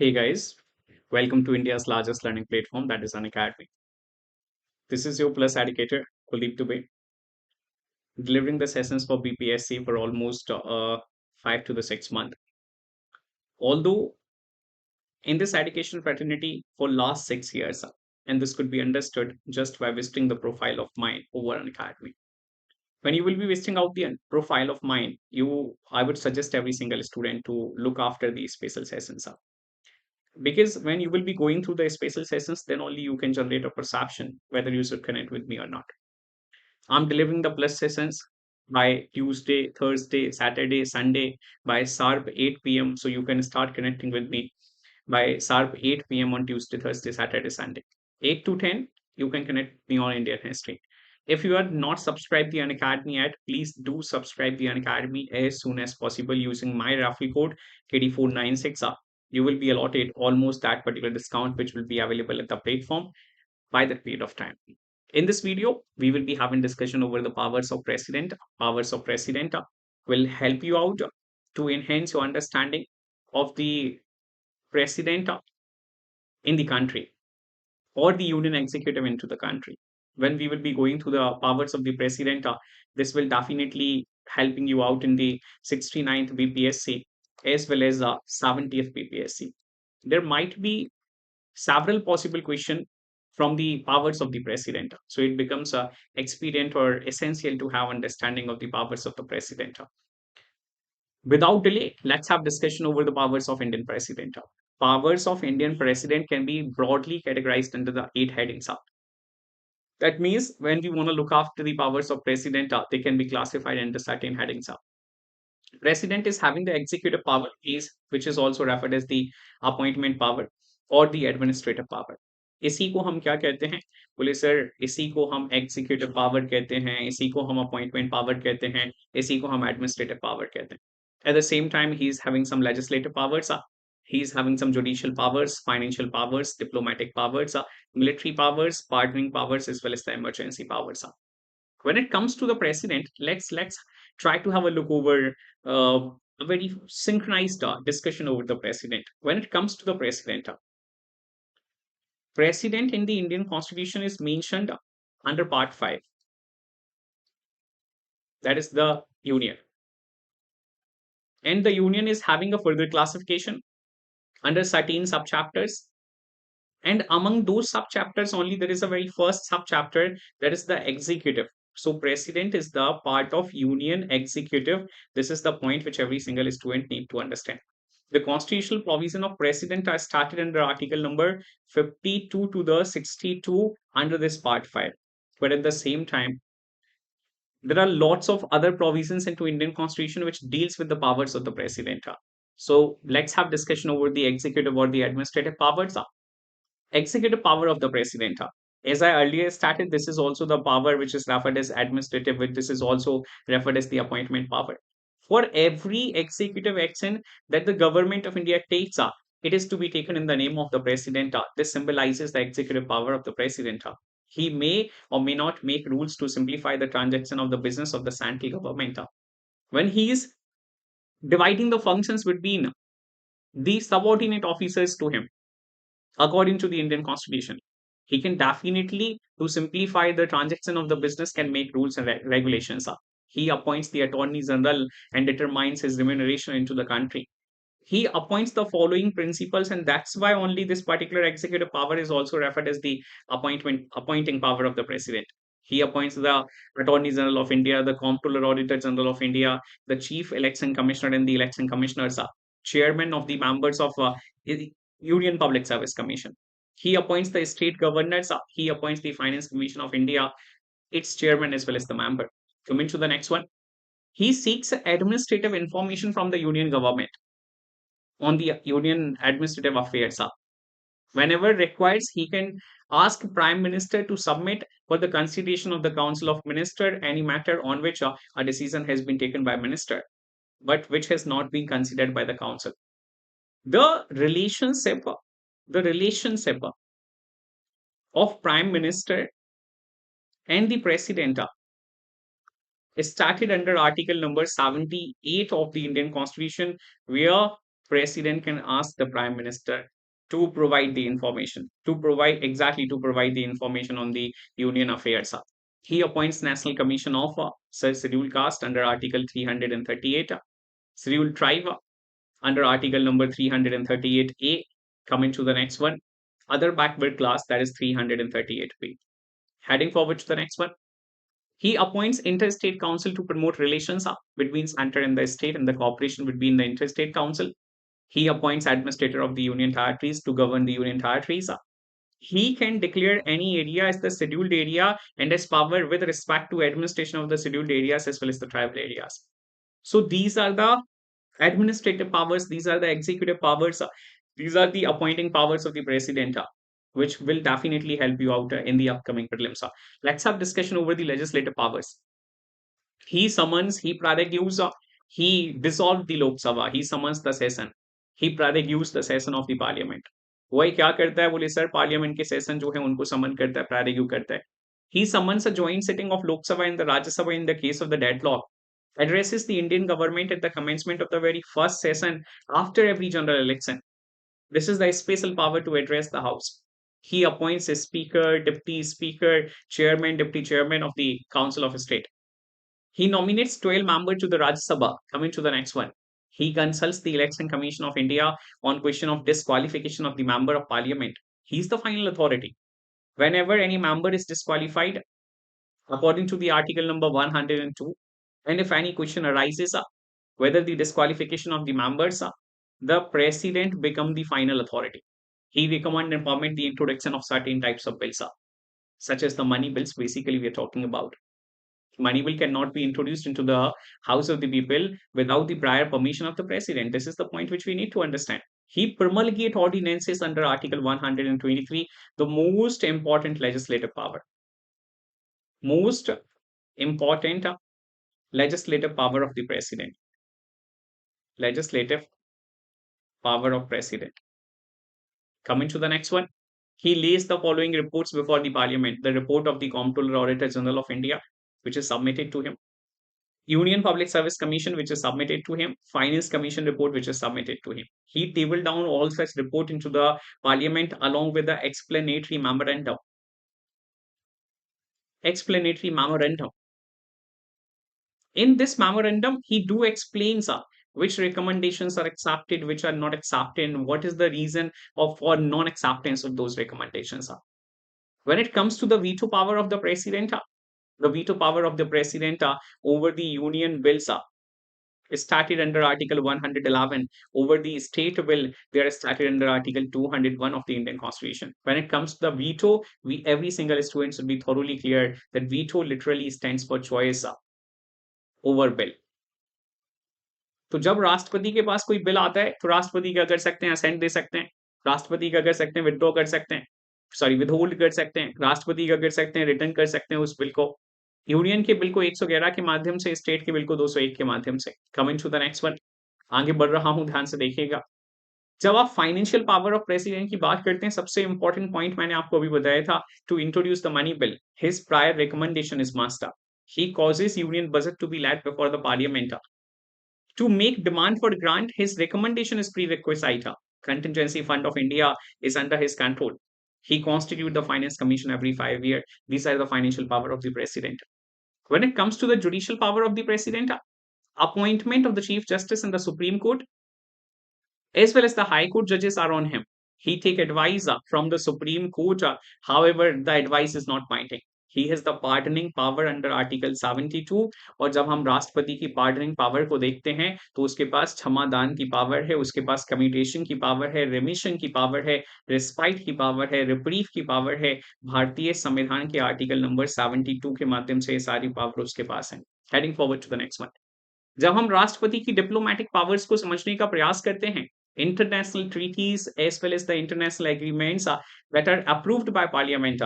Hey guys, welcome to India's largest learning platform, that is Unacademy. This is your plus educator, Kuldeep Dubey, delivering the sessions for BPSC for almost 5 to the 6 months. Although in this education fraternity for last 6 years, and this could be understood just by visiting the profile of mine over Unacademy. When you will be visiting out the profile of mine, I would suggest every single student to look after these special sessions. Because when you will be going through the spatial sessions, then only you can generate a perception whether you should connect with me or not. I'm delivering the plus sessions by Tuesday, Thursday, Saturday, Sunday by sharp 8 p.m. So you can start connecting with me by sharp 8 p.m. on Tuesday, Thursday, Saturday, Sunday. 8 to 10, you can connect me on Indian history. If you are not subscribed the Unacademy yet, please do subscribe the Unacademy as soon as possible using my referral code KD496. You will be allotted almost that particular discount which will be available at the platform by that period of time. In this video, we will be having discussion over the powers of president. Powers of president will help you out to enhance your understanding of the president in the country or the union executive into the country. When we will be going through the powers of the president, this will definitely helping you out in the 69th BPSC as well as 70th BPSC. There might be several possible questions from the powers of the president. So it becomes expedient or essential to have understanding of the powers of the president. Without delay, let's have discussion over the powers of Indian president. Powers of Indian president can be broadly categorized under the 8 headings. That means when we want to look after the powers of president, they can be classified under certain headings. President is having the executive power, is which is also referred as the appointment power or the administrative power. इसी को हम क्या कहते हैं? बोले sir, इसी को हम एग्जीक्यूटिव पावर कहते हैं, इसी को हम अपॉइंटमेंट पावर कहते हैं, इसी को हम एडमिनिस्ट्रेटिव पावर कहते हैं. At the same time, he is having some legislative powers. He is having some judicial powers, financial powers, diplomatic powers, military powers, pardoning powers, as well as the emergency powers. When it comes to the president, let's try to have a look over a very synchronized discussion over the president. When it comes to the president, president in the Indian Constitution is mentioned under Part 5. That is the union. And the union is having a further classification under certain subchapters. And among those subchapters only, there is a very first subchapter that is the executive. So president is the part of union executive. This is the point which every single student need to understand. The constitutional provision of president are started under article number 52 to the 62 under this part 5. But at the same time, there are lots of other provisions into Indian constitution which deals with the powers of the president. So let's have discussion over the executive or the administrative powers. Executive power of the president. As I earlier stated, this is also the power which is referred as administrative, which this is also referred as the appointment power. For every executive action that the government of India takes up, it is to be taken in the name of the president. This symbolizes the executive power of the president. He may or may not make rules to simplify the transaction of the business of the central government. When he is dividing the functions between the subordinate officers to him, according to the Indian constitution, he can definitely, to simplify the transaction of the business, can make rules and regulations. He appoints the attorney general and determines his remuneration into the country. He appoints the following principles, and that's why only this particular executive power is also referred as the appointing power of the president. He appoints the attorney general of India, the comptroller auditor general of India, the chief election commissioner and the election commissioners, chairman of the members of Union Public Service Commission. He appoints the state governors. He appoints the Finance Commission of India, its chairman as well as the member. Coming to the next one, he seeks administrative information from the union government on the union administrative affairs. Whenever requires, he can ask Prime Minister to submit for the consideration of the Council of Minister any matter on which a decision has been taken by Minister, but which has not been considered by the Council. The relationship, the relationship of Prime Minister and the President started under Article number 78 of the Indian Constitution, where president can ask the prime minister to provide the information, to provide the information on the union affairs. He appoints National Commission of Scheduled Caste under Article 338, Scheduled Tribe under Article number 338A. Coming to the next one, other backward class, that is 338B. Heading forward to the next one, he appoints interstate council to promote relations between center and the state and the cooperation between the interstate council. He appoints administrator of the union territories to govern the union territories. He can declare any area as the scheduled area and has power with respect to administration of the scheduled areas as well as the tribal areas. So these are the administrative powers, these are the executive powers, these are the appointing powers of the president, which will definitely help you out in the upcoming prelims. Let's have discussion over the legislative powers. He summons, he prorogues, he dissolved the Lok Sabha, he summons the session, he prorogues the session of the parliament. वही क्या करता है, बोले sir parliament के session जो है उनको समन करता है, प्रारेग्यू करता है. He summons a joint sitting of Lok Sabha and the Rajya Sabha in the case of the deadlock, addresses the Indian government at the commencement of the very first session after every general election. This is the special power to address the House. He appoints a speaker, deputy speaker, chairman, deputy chairman of the Council of State. He nominates 12 members to the Rajya Sabha. Coming to the next one. He consults the Election Commission of India on question of disqualification of the member of parliament. He is the final authority. Whenever any member is disqualified, according to the article number 102, and if any question arises, whether the disqualification of the members, the president become the final authority. He recommend and permit the introduction of certain types of bills, such as the money bills. Basically, we are talking about money bill cannot be introduced into the House of the People without the prior permission of the president. This is the point which we need to understand. He promulgate ordinances under Article 123, the most important legislative power. Most important legislative power of the president. Legislative power of president. Coming to the next one. He lays the following reports before the parliament. The report of the Comptroller Auditor General of India, which is submitted to him. Union Public Service Commission, which is submitted to him, Finance Commission report, which is submitted to him. He tabled down all such report into the parliament along with the explanatory memorandum. Explanatory memorandum. In this memorandum, he do explains which recommendations are accepted, which are not accepted, and what is the reason for non-acceptance of those recommendations. When it comes to the veto power of the president, the veto power of the president over the union bills started under Article 111. Over the state bill, they are started under Article 201 of the Indian Constitution. When it comes to the veto, every single student should be thoroughly clear that veto literally stands for choice over bill. तो जब राष्ट्रपति के पास कोई bill आता है तो राष्ट्रपति क्या कर सकते हैं, असेंट दे सकते हैं. राष्ट्रपति क्या कर सकते हैं, विथड्रॉ कर सकते हैं, सॉरी विथहोल्ड कर सकते हैं. राष्ट्रपति क्या कर सकते हैं, रिटर्न कर सकते हैं उस बिल को. यूनियन के बिल को 111 के माध्यम से, स्टेट के बिल को 201 के माध्यम से. Coming to the next one. आगे बढ़ रहा हूं, ध्यान से देखिएगा. जब आप फाइनेंशियल पावर ऑफ प्रेसिडेंट की बात करते हैं, सबसे इंपॉर्टेंट पॉइंट मैंने आपको अभी बताया था, to introduce the money bill, his prior recommendation is must. He causes union budget to be laid before the parliament. To make demand for grant, his recommendation is prerequisite. Contingency Fund of India is under his control. He constitutes the Finance Commission every 5 years. These are the financial power of the president. When it comes to the judicial power of the president, appointment of the Chief Justice in the Supreme Court, as well as the High Court judges are on him. He take advice from the Supreme Court. However, the advice is not binding. He has the pardoning power under Article 72. और जब हम राष्ट्रपति की pardoning power को देखते हैं तो उसके पास क्षमादान की पावर है, उसके पास कम्यूटेशन की पावर है, रेमिशन की पावर है, रिस्पाइट की पावर है, रिप्रीफ की पावर है. भारतीय संविधान के आर्टिकल नंबर 72 के माध्यम से सारी पावर उसके पास है. Heading forward to the next one. जब हम राष्ट्रपति की डिप्लोमेटिक पावर्स को समझने का प्रयास करते हैं, international treaties as well as the international agreements that are approved by parliament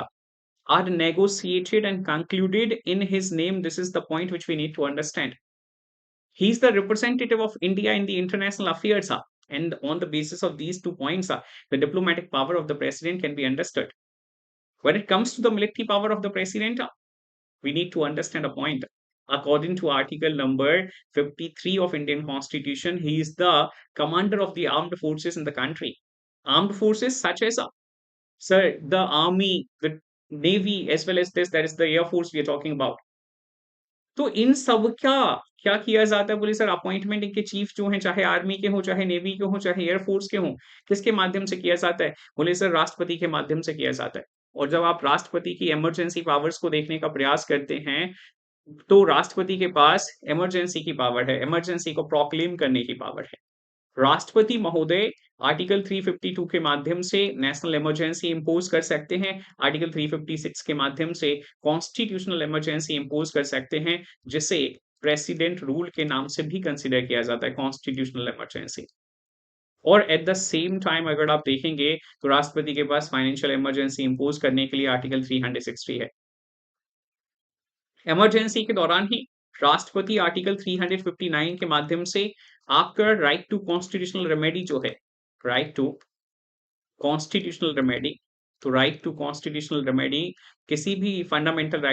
are negotiated and concluded in his name. This is the point which we need to understand. He is the representative of India in the international affairs, and on the basis of these 2 points, the diplomatic power of the president can be understood. When it comes to the military power of the president, we need to understand a point. According to article number 53 of Indian Constitution, he is the commander of the armed forces in the country. Armed forces such as, sir, the army, the navy, as well as this, that is the air force we are talking about. तो इन सब क्या क्या किया जाता है? बोले sir appointment इनके chief जो हैं, चाहे आर्मी के हों, चाहे नेवी के हों, चाहे एयरफोर्स के हों, किसके माध्यम से किया जाता है? बोले सर राष्ट्रपति के माध्यम से किया जाता है। और जब आप राष्ट्रपति की इमरजेंसी पावर्स को देखने का प्रयास करते हैं, तो राष्ट्रपति के पास इमरजेंसी की पावर है, इमरजेंसी को प्रोक्लेम करने की पावर है। राष्ट्रपति महोदय आर्टिकल 352 के माध्यम से नेशनल इमरजेंसी इंपोज कर सकते हैं, आर्टिकल 356 के माध्यम से कॉन्स्टिट्यूशनल इमरजेंसी इंपोज कर सकते हैं, जिसे प्रेसिडेंट रूल के नाम से भी कंसिडर किया जाता है, कॉन्स्टिट्यूशनल इमरजेंसी। और एट द सेम टाइम अगर आप देखेंगे तो राष्ट्रपति के पास फाइनेंशियल इमरजेंसी इंपोज करने के लिए आर्टिकल 360 है। इमरजेंसी के दौरान ही राष्ट्रपति आर्टिकल 359 के माध्यम से आपका राइट टू कॉन्स्टिट्यूशनल रेमेडी जो है, राइट टू कॉन्स्टिट्यूशनल रेमेडी, तो राइट टू कॉन्स्टिट्यूशनल रेमेडी किसी भी फंडामेंटल राइट